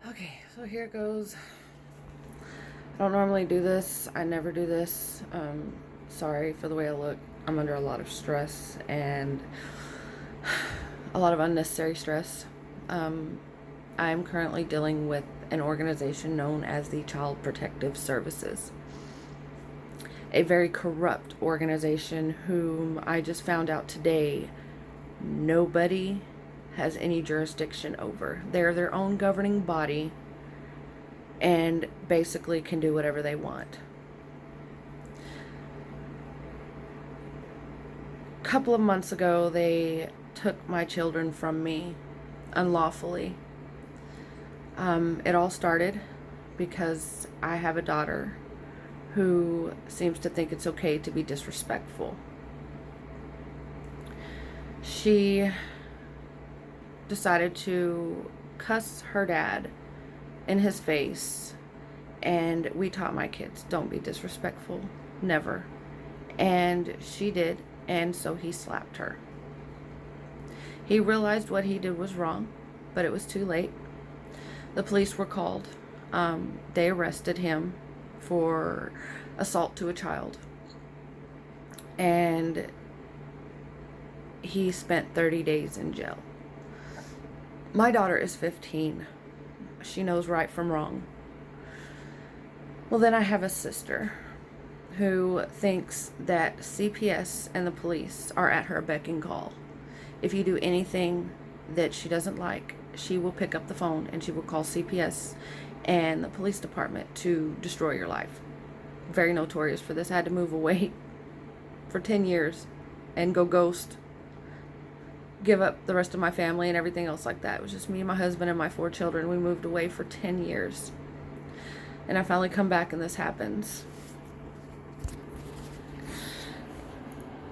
Okay, so here goes. I don't normally do this. I never do this. Sorry for the way I look. I'm under a lot of stress and a lot of unnecessary stress. I'm currently dealing with an organization known as the Child Protective Services, a very corrupt organization whom I just found out today nobody has any jurisdiction over. They're their own governing body and basically can do whatever they want. A couple of months ago, they took my children from me unlawfully. It all started because I have a daughter who seems to think it's okay to be disrespectful. She decided to cuss her dad in his face, and we taught my kids, don't be disrespectful, never. And she did, and so he slapped her. He realized what he did was wrong, but it was too late. The police were called. They arrested him for assault to a child, and he spent 30 days in jail. My daughter is 15. She knows right from wrong. Well, then I have a sister who thinks that CPS and the police are at her beck and call. If you do anything that she doesn't like, she will pick up the phone and she will call CPS and the police department to destroy your life. Very notorious for this. I had to move away for 10 years and go ghost, give up the rest of my family and everything else like that. It was just me, my husband, and my 4 children. We moved away for 10 years. And I finally come back and this happens.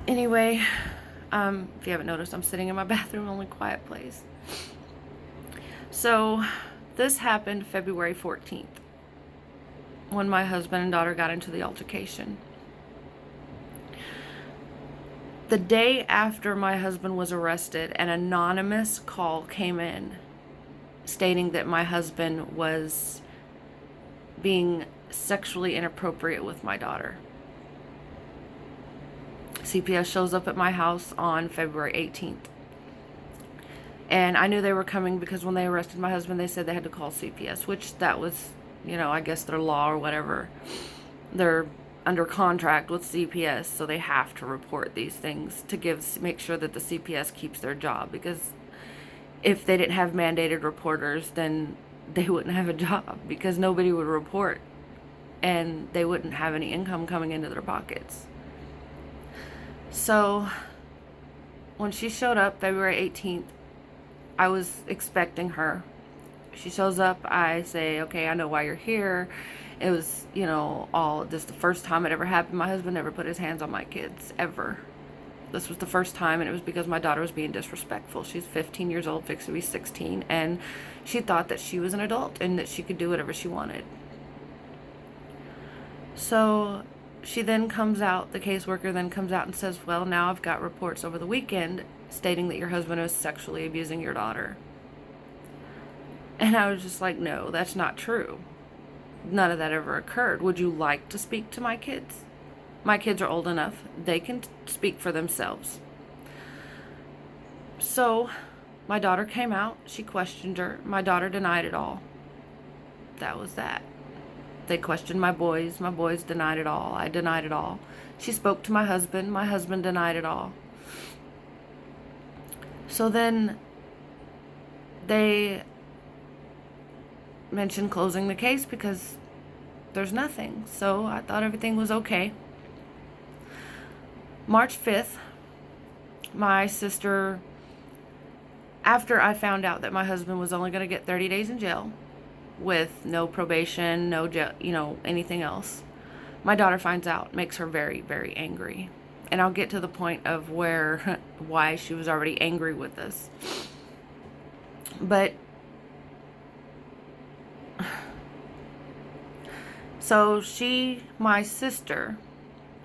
Anyway, if you haven't noticed, I'm sitting in my bathroom, only quiet place. So this happened February 14th when my husband and daughter got into the altercation. The day after my husband was arrested, an anonymous call came in stating that my husband was being sexually inappropriate with my daughter. CPS shows up at my house on February 18th. And I knew they were coming because when they arrested my husband, they said they had to call CPS, which that was, I guess their law or whatever. They're under contract with CPS, so they have to report these things to make sure that the CPS keeps their job, because if they didn't have mandated reporters, then they wouldn't have a job because nobody would report and they wouldn't have any income coming into their pockets. So when she showed up February 18th, I was expecting her. She shows up, I say, okay, I know why you're here. It was, this the first time it ever happened. My husband never put his hands on my kids, ever. This was the first time, and it was because my daughter was being disrespectful. She's 15 years old, fixed to be 16, and she thought that she was an adult and that she could do whatever she wanted. So she then comes out, the caseworker then comes out and says, well, now I've got reports over the weekend stating that your husband was sexually abusing your daughter. And I was just like, no, that's not true. None of that ever occurred. Would you like to speak to my kids? My kids are old enough. They can speak for themselves. So my daughter came out. She questioned her. My daughter denied it all. That was that. They questioned my boys. My boys denied it all. I denied it all. She spoke to my husband. My husband denied it all. So then they mentioned closing the case because there's nothing. So I thought everything was okay. March 5th, my sister, after I found out that my husband was only going to get 30 days in jail with no probation, no jail, anything else, my daughter finds out, makes her very, very angry. And I'll get to the point of why she was already angry with us. But so my sister,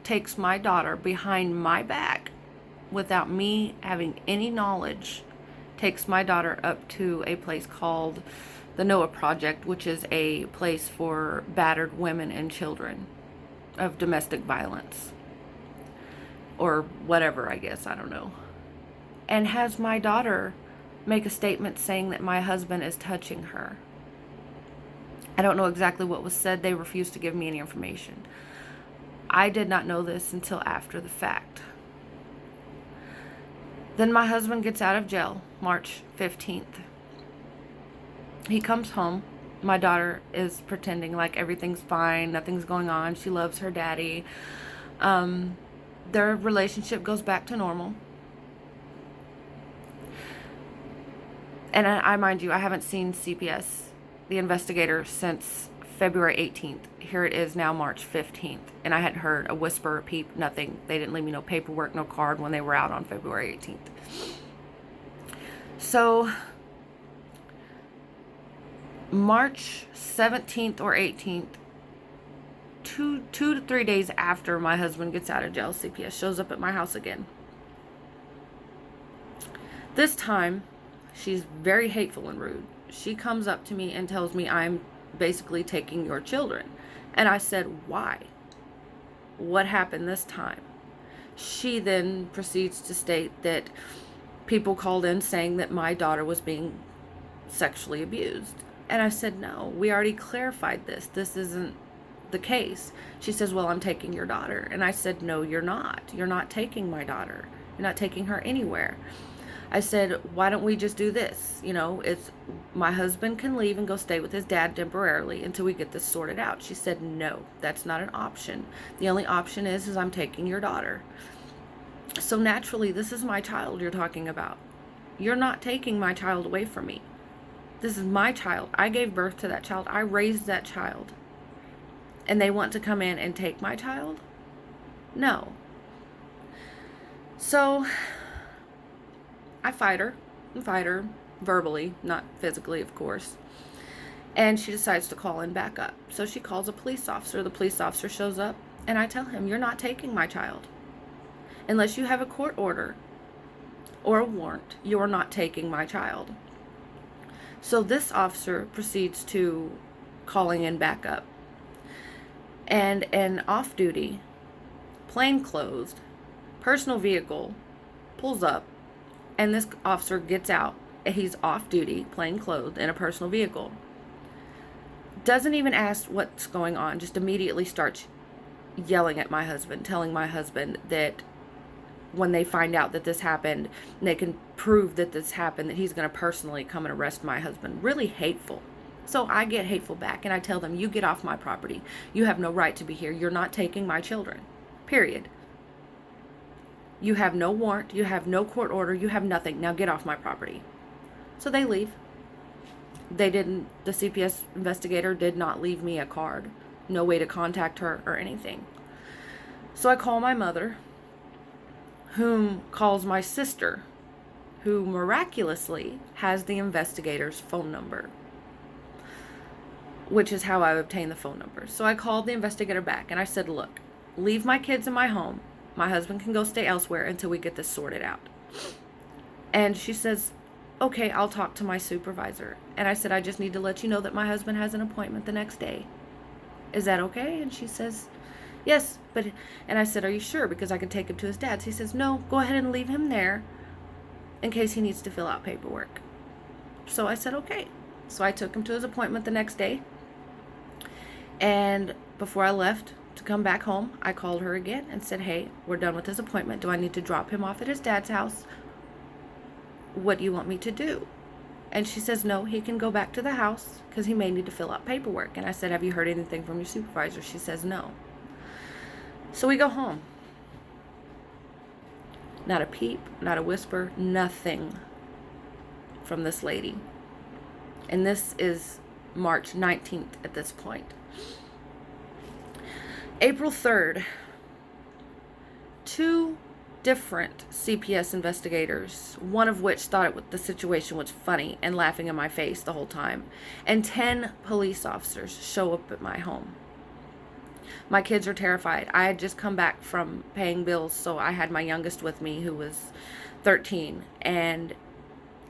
takes my daughter behind my back without me having any knowledge, takes my daughter up to a place called the Noah Project, which is a place for battered women and children of domestic violence. Or whatever, I guess, I don't know. And has my daughter make a statement saying that my husband is touching her. I don't know exactly what was said. They refused to give me any information. I did not know this until after the fact. Then my husband gets out of jail March 15th. He comes home. My daughter is pretending like everything's fine, nothing's going on. She loves her daddy. Their relationship goes back to normal. And I mind you, I haven't seen CPS, the investigator, since February 18th. Here it is now, March 15th. And I hadn't heard a whisper, a peep, nothing. They didn't leave me no paperwork, no card when they were out on February 18th. So, March 17th or 18th, two to 3 days after my husband gets out of jail, CPS shows up at my house again. This time, she's very hateful and rude. She comes up to me and tells me I'm basically taking your children. And I said, why? What happened this time? She then proceeds to state that people called in saying that my daughter was being sexually abused. And I said, no, we already clarified this. This isn't the case. She says, well, I'm taking your daughter. And I said, no, you're not. You're not taking my daughter. You're not taking her anywhere. I said, why don't we just do this? You know, it's my husband can leave and go stay with his dad temporarily until we get this sorted out. She said, no, that's not an option. The only option is I'm taking your daughter. So naturally, this is my child you're talking about. You're not taking my child away from me. This is my child. I gave birth to that child. I raised that child. And they want to come in and take my child? No. So I fight her verbally, not physically, of course. And she decides to call in backup. So she calls a police officer. The police officer shows up, and I tell him, you're not taking my child. Unless you have a court order or a warrant, you are not taking my child. So this officer proceeds to calling in backup. And an off-duty, plainclothes, personal vehicle pulls up. And this officer gets out. He's off duty, plain clothed, in a personal vehicle. Doesn't even ask what's going on. Just immediately starts yelling at my husband, telling my husband that when they find out that this happened, and they can prove that this happened, that he's going to personally come and arrest my husband. Really hateful. So I get hateful back, and I tell them, you get off my property. You have no right to be here. You're not taking my children. Period. You have no warrant, you have no court order, you have nothing. Now get off my property. So they leave. The CPS investigator did not leave me a card. No way to contact her or anything. So I call my mother, whom calls my sister, who miraculously has the investigator's phone number, which is how I obtained the phone number. So I called the investigator back and I said, look, leave my kids in my home. My husband can go stay elsewhere until we get this sorted out. And she says, okay, I'll talk to my supervisor. And I said, I just need to let you know that my husband has an appointment the next day. Is that okay? And she says, yes. And I said, are you sure? Because I can take him to his dad's. He says, no, go ahead and leave him there in case he needs to fill out paperwork. So I said, okay. So I took him to his appointment the next day. And before I left to come back home, I called her again and said, hey, we're done with his appointment. Do I need to drop him off at his dad's house? What do you want me to do? And she says, no, he can go back to the house because he may need to fill out paperwork. And I said, have you heard anything from your supervisor? She says, no. So we go home. Not a peep, not a whisper, nothing from this lady. And this is March 19th at this point. April 3rd, 2 different CPS investigators, one of which thought the situation was funny and laughing in my face the whole time, and 10 police officers show up at my home. My kids are terrified. I had just come back from paying bills, so I had my youngest with me, who was 13, and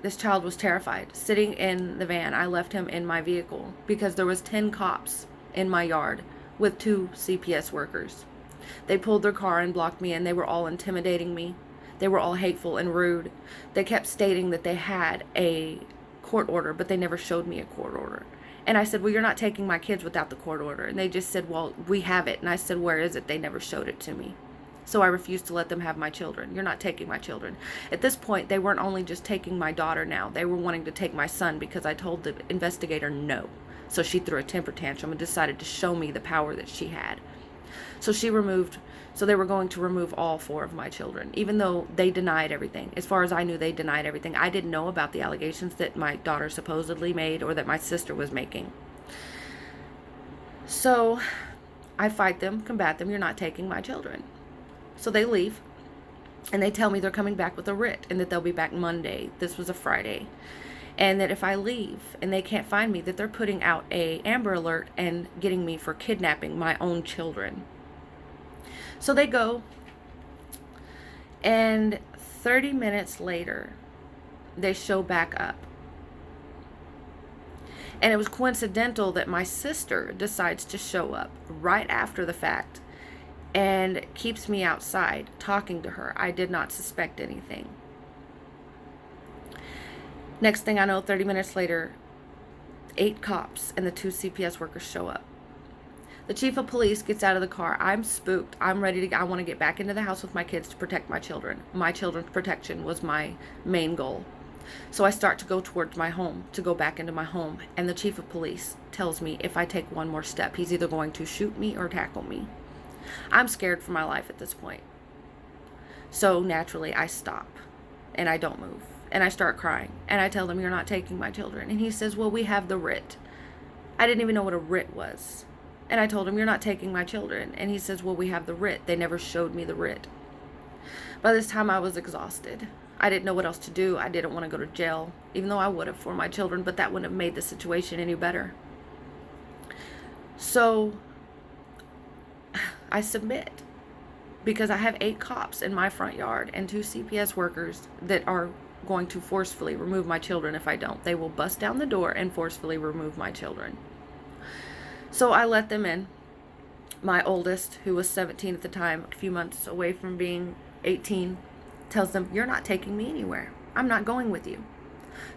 this child was terrified. Sitting in the van, I left him in my vehicle because there was 10 cops in my yard with 2 CPS workers. They pulled their car and blocked me, and they were all intimidating me. They were all hateful and rude. They kept stating that they had a court order, but they never showed me a court order. And I said, well, you're not taking my kids without the court order. And they just said, well, we have it. And I said, where is it? They never showed it to me. So I refused to let them have my children. You're not taking my children. At this point, they weren't only just taking my daughter now. They were wanting to take my son because I told the investigator no. So she threw a temper tantrum and decided to show me the power that she had. So they were going to remove all 4 of my children, even though they denied everything. As far as I knew, they denied everything. I didn't know about the allegations that my daughter supposedly made or that my sister was making. So I fight them, combat them. You're not taking my children. So they leave, and they tell me they're coming back with a writ and that they'll be back Monday. This was a Friday. And that if I leave and they can't find me, that they're putting out a Amber Alert and getting me for kidnapping my own children. So they go, and 30 minutes later, they show back up. And it was coincidental that my sister decides to show up right after the fact and keeps me outside talking to her. I did not suspect anything. Next thing I know, 30 minutes later, 8 cops and the 2 CPS workers show up. The chief of police gets out of the car. I'm spooked. I want to get back into the house with my kids to protect my children. My children's protection was my main goal. So I start to go towards my home, to go back into my home. And the chief of police tells me if I take one more step, he's either going to shoot me or tackle me. I'm scared for my life at this point. So naturally, I stop and I don't move. And I start crying. And I tell them, you're not taking my children. And he says, well, we have the writ. I didn't even know what a writ was. And I told him, you're not taking my children. And he says, well, we have the writ. They never showed me the writ. By this time, I was exhausted. I didn't know what else to do. I didn't want to go to jail, even though I would have for my children, but that wouldn't have made the situation any better. So I submit, because I have 8 cops in my front yard and 2 CPS workers that are going to forcefully remove my children if I don't. They will bust down the door and forcefully remove my children. So I let them in. My oldest, who was 17 at the time, a few months away from being 18, tells them, you're not taking me anywhere. I'm not going with you.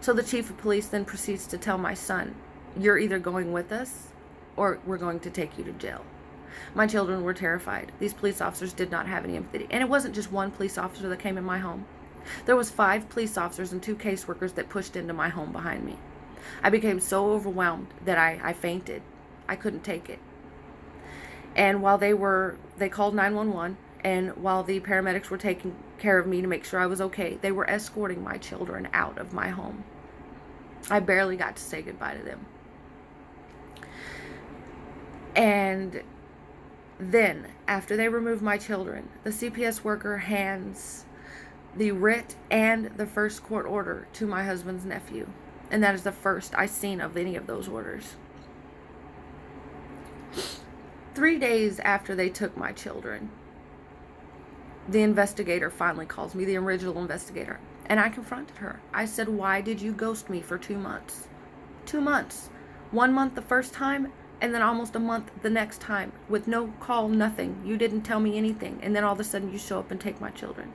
So the chief of police then proceeds to tell my son, you're either going with us or we're going to take you to jail. My children were terrified. These police officers did not have any empathy. And it wasn't just one police officer that came in my home. There was 5 police officers and 2 caseworkers that pushed into my home behind me. I became so overwhelmed that I fainted. I couldn't take it. And while they called 911, and while the paramedics were taking care of me to make sure I was okay, they were escorting my children out of my home. I barely got to say goodbye to them. And then, after they removed my children, the CPS worker hands the writ and the first court order to my husband's nephew. And that is the first I've seen of any of those orders. 3 days after they took my children, the investigator finally calls me, the original investigator, and I confronted her. I said, why did you ghost me for 2 months? 2 months. 1 month the first time, and then almost a month the next time, with no call, nothing. You didn't tell me anything, and then all of a sudden you show up and take my children.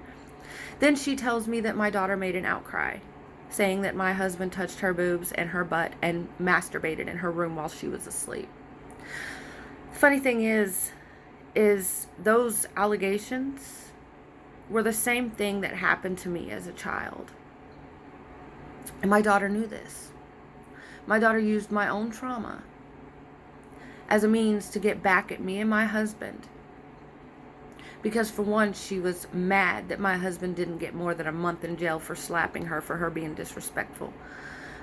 Then she tells me that my daughter made an outcry, saying that my husband touched her boobs and her butt and masturbated in her room while she was asleep. The funny thing is those allegations were the same thing that happened to me as a child. And my daughter knew this. My daughter used my own trauma as a means to get back at me and my husband. Because for one, she was mad that my husband didn't get more than a month in jail for slapping her for her being disrespectful.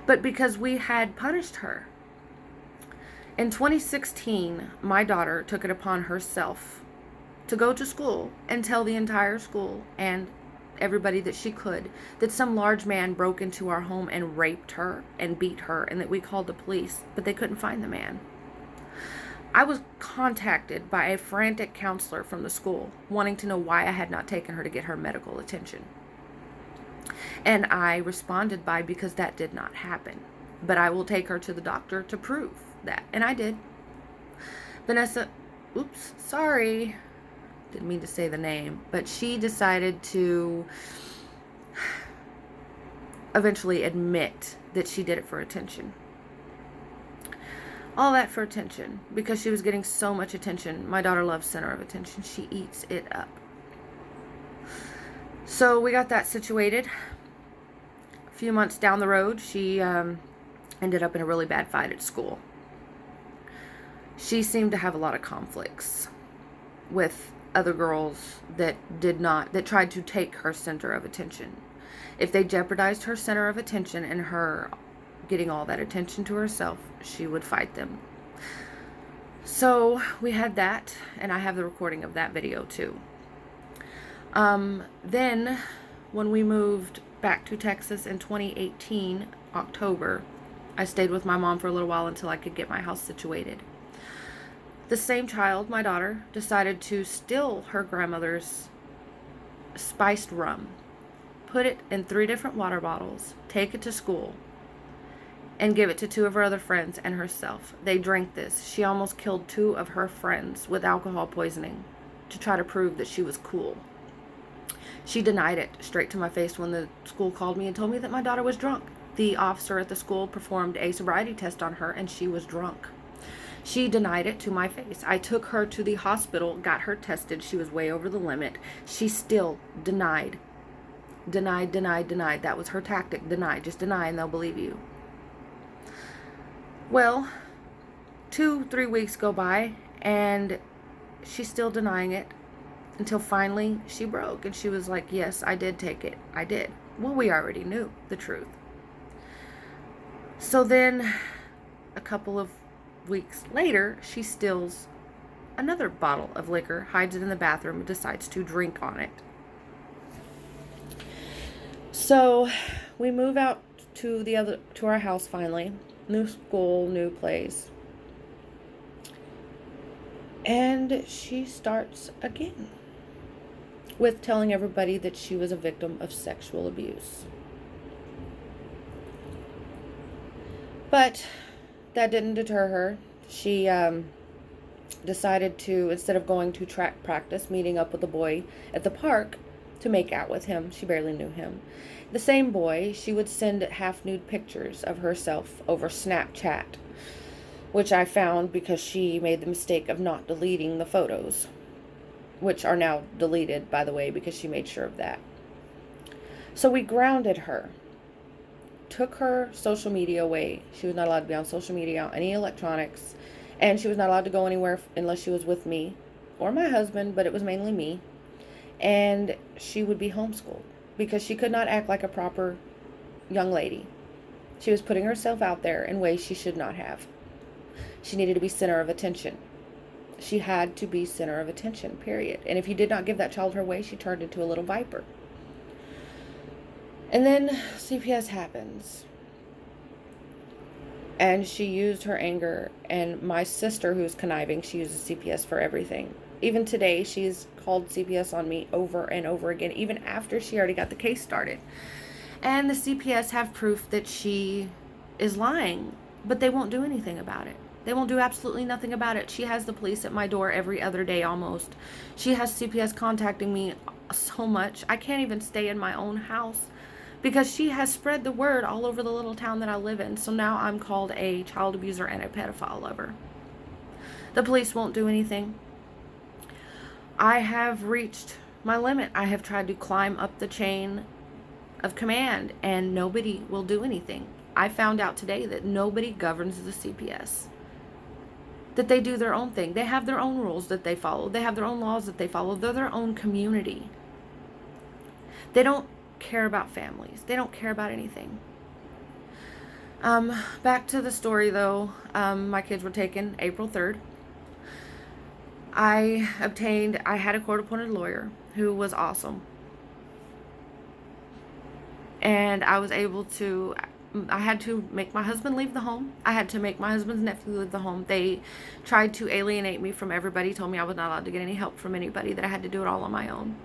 But because we had punished her. In 2016, my daughter took it upon herself to go to school and tell the entire school and everybody that she could that some large man broke into our home and raped her and beat her, and that we called the police, but they couldn't find the man. I was contacted by a frantic counselor from the school wanting to know why I had not taken her to get her medical attention. And I responded by, because that did not happen. But I will take her to the doctor to prove that. And I did. Vanessa, oops, sorry. Didn't mean to say the name. But she decided to eventually admit that she did it for attention. All that for attention, because she was getting so much attention. My daughter loves center of attention. She eats it up. So we got that situated. A few months down the road, she ended up in a really bad fight at school. She seemed to have a lot of conflicts with other girls that tried to take her center of attention. If they jeopardized her center of attention and her getting all that attention to herself, she would fight them. So we had that, and I have the recording of that video too. Then when we moved back to Texas in 2018, October, I stayed with my mom for a little while until I could get my house situated. The same child, my daughter, decided to steal her grandmother's spiced rum, put it in 3 different water bottles, take it to school, and give it to 2 of her other friends and herself. They drank this. She almost killed 2 of her friends with alcohol poisoning to try to prove that she was cool. She denied it straight to my face when the school called me and told me that my daughter was drunk. The officer at the school performed a sobriety test on her, and she was drunk. She denied it to my face. I took her to the hospital, got her tested. She was way over the limit. She still denied. Denied. That was her tactic. Deny. Just deny and they'll believe you. Well, 2-3 weeks go by and she's still denying it until finally she broke. And she was like, yes, I did take it. I did. Well, we already knew the truth. So then a couple of weeks later, she steals another bottle of liquor, hides it in the bathroom, and decides to drink on it. So we move out to our house finally. New school, new place. And she starts again with telling everybody that she was a victim of sexual abuse. But that didn't deter her. She decided to, instead of going to track practice, meeting up with a boy at the park to make out with him. She barely knew him. The same boy, she would send half-nude pictures of herself over Snapchat, which I found because she made the mistake of not deleting the photos, which are now deleted, by the way, because she made sure of that. So we grounded her. Took her social media away. She was not allowed to be on social media, any electronics, and she was not allowed to go anywhere unless she was with me or my husband, but it was mainly me. And she would be homeschooled because she could not act like a proper young lady. She was putting herself out there in ways she should not have. She needed to be center of attention. She had to be center of attention, period. And if you did not give that child her way, she turned into a little viper. And then CPS happens. And she used her anger. And my sister, who's conniving, she uses CPS for everything. Even today, she's called CPS on me over and over again, even after she already got the case started. And the CPS have proof that she is lying, but they won't do anything about it. They won't do absolutely nothing about it. She has the police at my door every other day almost. She has CPS contacting me so much. I can't even stay in my own house because she has spread the word all over the little town that I live in. So now I'm called a child abuser and a pedophile lover. The police won't do anything. I have reached my limit. I have tried to climb up the chain of command and nobody will do anything. I found out today that nobody governs the CPS. That they do their own thing. They have their own rules that they follow. They have their own laws that they follow. They're their own community. They don't care about families. They don't care about anything. Back to the story though. My kids were taken April 3rd. I had a court-appointed lawyer who was awesome. And I was able to, I had to make my husband leave the home. I had to make my husband's nephew leave the home. They tried to alienate me from everybody, told me I was not allowed to get any help from anybody, that I had to do it all on my own.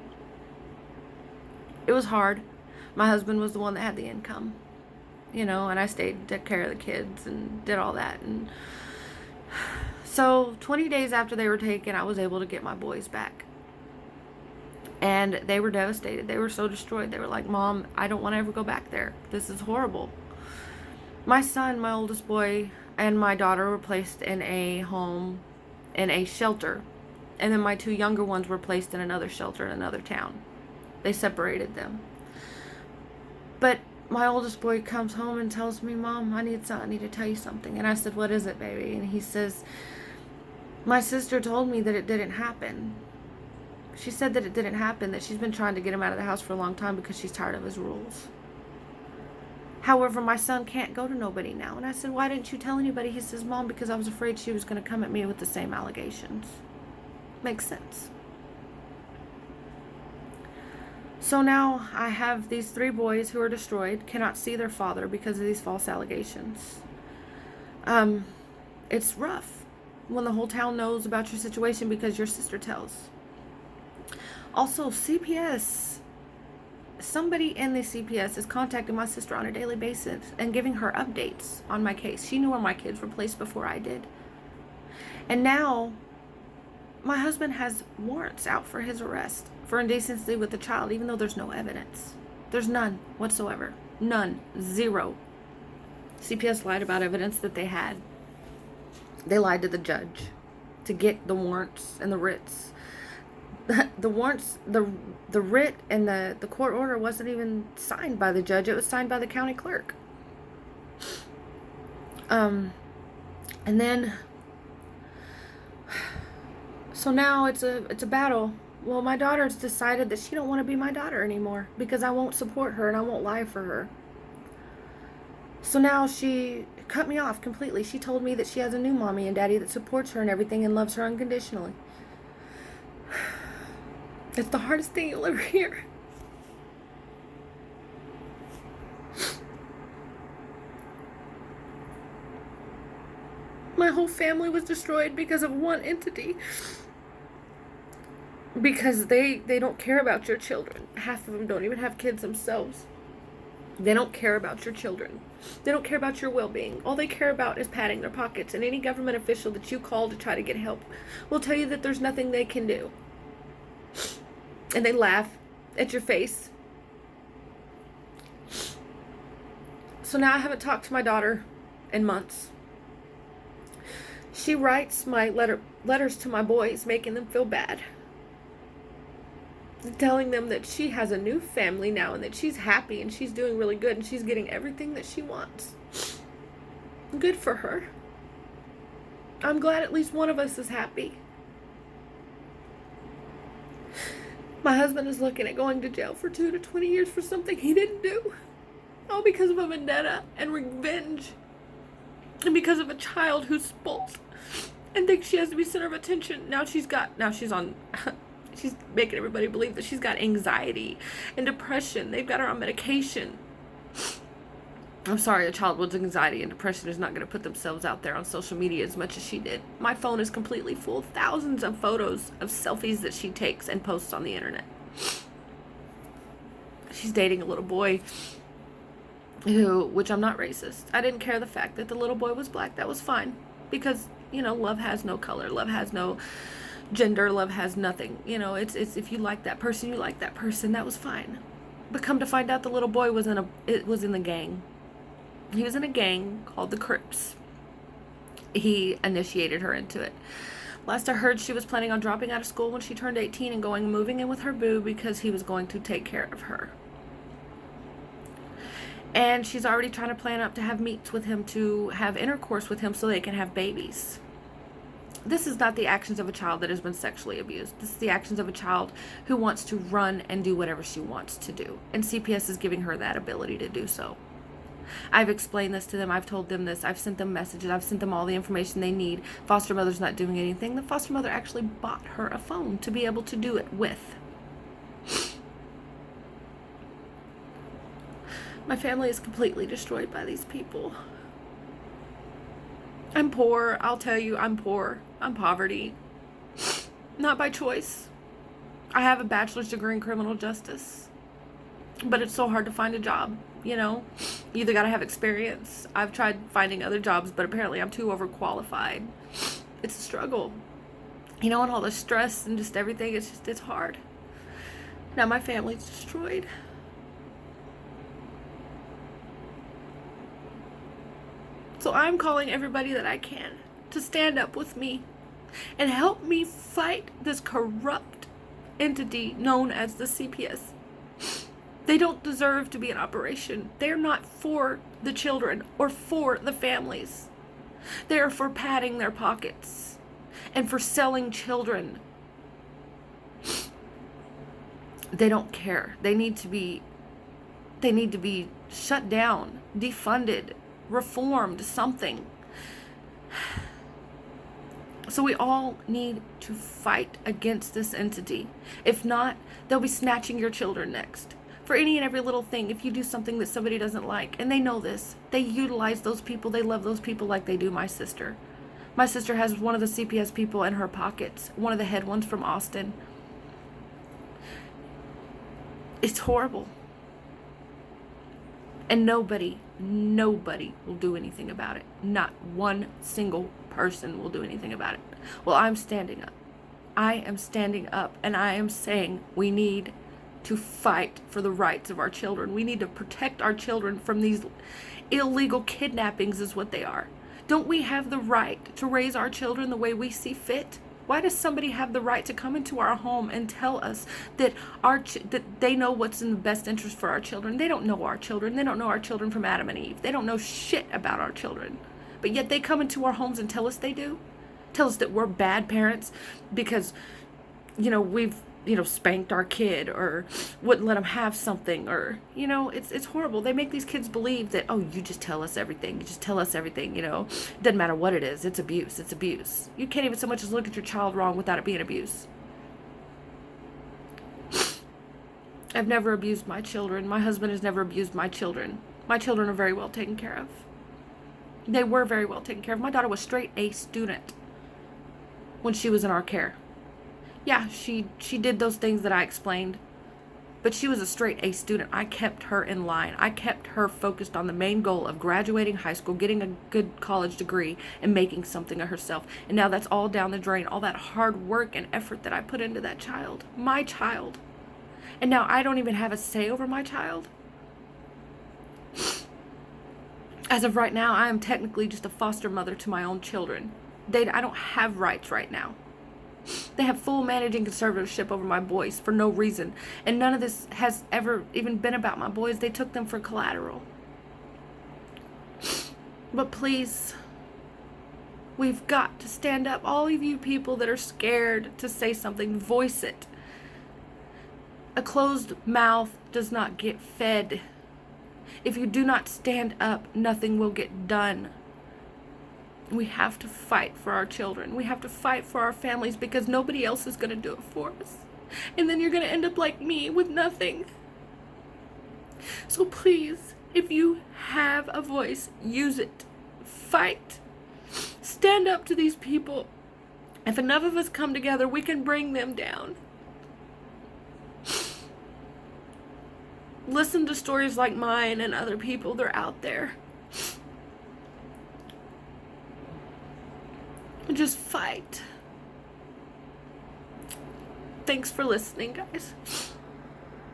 It was hard, My husband was the one that had the income, and I stayed, took care of the kids and did all that. And so 20 days after they were taken, I was able to get my boys back. And they were devastated. They were so destroyed. They were like, Mom, I don't want to ever go back there. This is horrible. My son, my oldest boy, and my daughter were placed in a home, in a shelter. And then my 2 younger ones were placed in another shelter in another town. They separated them. But my oldest boy comes home and tells me, Mom, I need to tell you something. And I said, what is it, baby? And he says, my sister told me that it didn't happen. She said that it didn't happen, that she's been trying to get him out of the house for a long time because she's tired of his rules. However, my son can't go to nobody now. And I said, why didn't you tell anybody? He says, Mom, because I was afraid she was going to come at me with the same allegations. Makes sense. So now I have these 3 boys who are destroyed, cannot see their father because of these false allegations. It's rough when the whole town knows about your situation because your sister tells. Also, CPS. Somebody in the CPS is contacting my sister on a daily basis and giving her updates on my case. She knew where my kids were placed before I did. And now, my husband has warrants out for his arrest for indecency with the child, even though there's no evidence. There's none whatsoever. None. Zero. CPS lied about evidence that they had. They lied to the judge to get the warrants and the writs. The warrants, the writ and the court order wasn't even signed by the judge. It was signed by the county clerk. And then, so now it's a battle. Well, my daughter's decided that she don't want to be my daughter anymore because I won't support her and I won't lie for her. So now she cut me off completely. She told me that she has a new mommy and daddy that supports her and everything and loves her unconditionally. It's the hardest thing you'll ever hear. My whole family was destroyed because of one entity. Because they don't care about your children. Half of them don't even have kids themselves. They don't care about your children. They don't care about your well-being. All they care about is padding their pockets. And any government official that you call to try to get help will tell you that there's nothing they can do. And they laugh at your face. So now I haven't talked to my daughter in months. She writes my letters to my boys, making them feel bad. Telling them that she has a new family now and that she's happy and she's doing really good and she's getting everything that she wants. Good for her. I'm glad at least one of us is happy. My husband is looking at going to jail for 2 to 20 years for something he didn't do. All because of a vendetta and revenge. And because of a child who's spoilt and thinks she has to be center of attention. Now she's making everybody believe that she's got anxiety and depression. They've got her on medication. I'm sorry, a child with anxiety and depression is not going to put themselves out there on social media as much as she did. My phone is completely full of thousands of photos of selfies that she takes and posts on the internet. She's dating a little boy which I'm not racist. I didn't care the fact that the little boy was black. That was fine. Because, love has no color. Love has no gender. Love has nothing. It's if you like that person, you like that person. That was fine. But come to find out, the little boy was in the gang. He was in a gang called the Crips. He initiated her into it. Last I heard, she was planning on dropping out of school when she turned 18 and moving in with her boo because he was going to take care of her. And she's already trying to plan up to have meets with him, to have intercourse with him so they can have babies. This is not the actions of a child that has been sexually abused. This is the actions of a child who wants to run and do whatever she wants to do. And CPS is giving her that ability to do so. I've explained this to them. I've told them this. I've sent them messages. I've sent them all the information they need. Foster mother's not doing anything. The foster mother actually bought her a phone to be able to do it with. My family is completely destroyed by these people. I'm poor. I'll tell you, I'm poor. I'm poverty. Not by choice. I have a bachelor's degree in criminal justice. But it's so hard to find a job, you know? You either gotta have experience. I've tried finding other jobs, but apparently I'm too overqualified. It's a struggle. You know, and all the stress and just everything, it's hard. Now my family's destroyed. So I'm calling everybody that I can to stand up with me and help me fight this corrupt entity known as the CPS. They don't deserve to be in operation. They're not for the children or for the families. They are for padding their pockets and for selling children. They don't care. They need to be shut down, defunded, reformed, something. So we all need to fight against this entity. If not, they'll be snatching your children next. For any and every little thing, if you do something that somebody doesn't like, and they know this, they utilize those people, they love those people like they do my sister. My sister has one of the CPS people in her pockets, one of the head ones from Austin. It's horrible. And nobody will do anything about it. Not one single person will do anything about it. Well, I'm standing up. I am standing up, and I am saying we need to fight for the rights of our children. We need to protect our children from these illegal kidnappings is what they are. Don't we have the right to raise our children the way we see fit? Why does somebody have the right to come into our home and tell us that that they know what's in the best interest for our children? They don't know our children. They don't know our children from Adam and Eve. They don't know shit about our children. But yet they come into our homes and tell us they do. Tell us that we're bad parents because, we've, spanked our kid or wouldn't let them have something, or, it's horrible. They make these kids believe that, oh, you just tell us everything. You just tell us everything, It doesn't matter what it is. It's abuse. It's abuse. You can't even so much as look at your child wrong without it being abuse. I've never abused my children. My husband has never abused my children. My children are very well taken care of. They were very well taken care of. My daughter was straight A student when she was in our care. Yeah, she did those things that I explained, but she was a straight A student. I kept her in line. I kept her focused on the main goal of graduating high school, getting a good college degree, and making something of herself. And now that's all down the drain, all that hard work and effort that I put into that child, my child. And now I don't even have a say over my child. As of right now, I am technically just a foster mother to my own children. I don't have rights right now. They have full managing conservatorship over my boys for no reason. And none of this has ever even been about my boys. They took them for collateral. But please, we've got to stand up. All of you people that are scared to say something, voice it. A closed mouth does not get fed. If you do not stand up, nothing will get done. We have to fight for our children. We have to fight for our families because nobody else is going to do it for us. And then you're going to end up like me with nothing. So please, if you have a voice, use it. Fight. Stand up to these people. If enough of us come together, we can bring them down. Listen to stories like mine and other people. They're out there. Just fight. Thanks for listening, guys.